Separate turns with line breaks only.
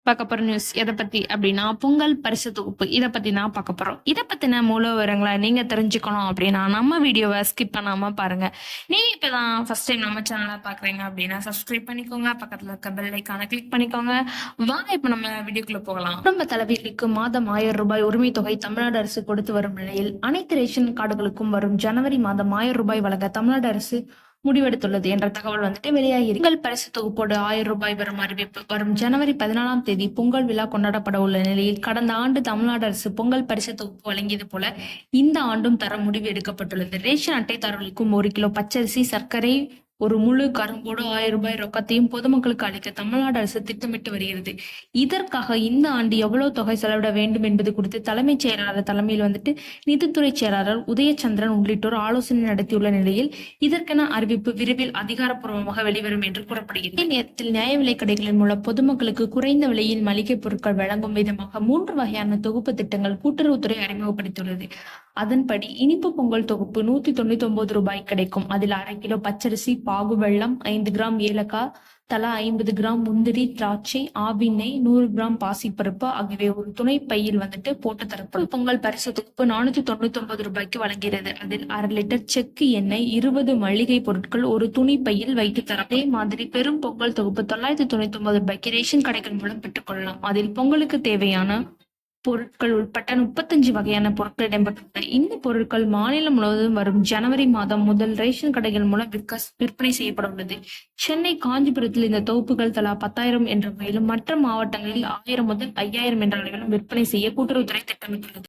பார்க்க போற நியூஸ் எத பத்தி அப்டின்னா, பொங்கல் பரிசு தொகுப்பு. இத பத்தி தான் பார்க்க போறோம். இத பத்தின முழு விவரங்கள நீங்க தெரிஞ்சுக்கணும் அப்டின்னா, நம்ம வீடியோவ ஸ்கிப் பண்ணாம பாருங்க. நீங்க இப்ப தான் ஃபர்ஸ்ட் டைம் நம்ம சேனல பார்க்குறீங்க அப்டின்னா, சப்ஸ்கிரைப் பண்ணிக்கோங்க. பக்கத்துல இருக்க பெல் ஐகான கிளிக் பண்ணிக்கோங்க. வாங்க இப்ப நம்ம வீடியோக்குள்ள போகலாம். குடும்ப தலைவிகளுக்கு மாதம் ரூ. 1000 உரிமை தொகை தமிழ்நாடு அரசு கொடுத்து வரும் நிலையில், அனைத்து ரேஷன் கார்டுகளுக்கும் வரும் ஜனவரி மாதம் ரூ. 1000 வழங்க தமிழ்நாடு அரசு முடிவெடுத்துள்ளது என்ற தகவல் வெளியாகி பொங்கல் பரிசு தொகுப்போடு ரூ. 1000 வரும் அறிவிப்பு வரும் ஜனவரி 14ஆம் தேதி பொங்கல் விழா கொண்டாடப்பட உள்ள நிலையில் கடந்த ஆண்டு தமிழ்நாடு அரசு பொங்கல் பரிசு தொகுப்பு வழங்கியது போல இந்த ஆண்டும் தர முடிவு எடுக்கப்பட்டுள்ளது. ரேஷன் அட்டைதாரர்களுக்கும் 1 கிலோ பச்சரிசி, சர்க்கரை, ஒரு முழு கரும்போடு ரூ. 1000 ரொக்கத்தையும் பொதுமக்களுக்கு அளிக்க தமிழ்நாடு அரசு திட்டமிட்டு வருகிறது. இதற்காக இந்த ஆண்டு எவ்வளவு தொகை செலவிட வேண்டும் என்பது குறித்து தலைமைச் செயலாளர் தலைமையில் நிதித்துறை செயலாளர் உதயச்சந்திரன் உள்ளிட்டோர் ஆலோசனை நடத்தியுள்ள நிலையில் இதற்கென அறிவிப்பு விரைவில் அதிகாரப்பூர்வமாக வெளிவரும் என்று கூறப்படுகிறது. இதே நேரத்தில் நியாய விலைக் கடைகளின் மூலம் பொதுமக்களுக்கு குறைந்த விலையில் மளிகை பொருட்கள் வழங்கும் விதமாக 3 வகையான தொகுப்பு திட்டங்கள் கூட்டுறவுத்துறை அறிமுகப்படுத்தியுள்ளது. அதன்படி இனிப்பு பொங்கல் தொகுப்பு ரூ. 199 கிடைக்கும். அதில் 1/2 கிலோ பச்சரிசி, பாகு வெல்லம், 5 கிராம் ஏலக்காய், தலா 50 கிராம் முந்திரி, திராட்சை, ஆவின் நெய், 100 கிராம் பாசிப்பருப்பு ஆகியவை ஒரு துணை பையில் போட்டு தரப்படும். பொங்கல் பரிசு தொகுப்பு ரூ. 499 வழங்குகிறது. அதில் 1/2 லிட்டர் செக்கு எண்ணெய், 20 மளிகை பொருட்கள் ஒரு துணி பையில் வைத்து தரும். அதே மாதிரி பெரும் பொங்கல் தொகுப்பு ரூ. 999 ரேஷன் கடைகள் மூலம் பெற்றுக்கொள்ளலாம். அதில் பொங்கலுக்கு தேவையான பொருட்கள் உட்பட்ட 35 வகையான பொருட்கள் இடம்பெற்றுள்ளன. இந்த பொருட்கள் மாநிலம் முழுவதும் வரும் ஜனவரி மாதம் முதல் ரேஷன் கடைகள் மூலம் விற்பனை செய்யப்பட உள்ளது. சென்னை, காஞ்சிபுரத்தில் இந்த தொகுப்புகள் தலா 10,000 என்ற வகையிலும், மற்ற மாவட்டங்களில் 1000 முதல் 5000 என்ற அளவிலும் விற்பனை செய்ய கூட்டுறவுத்துறை திட்டமிட்டுள்ளது.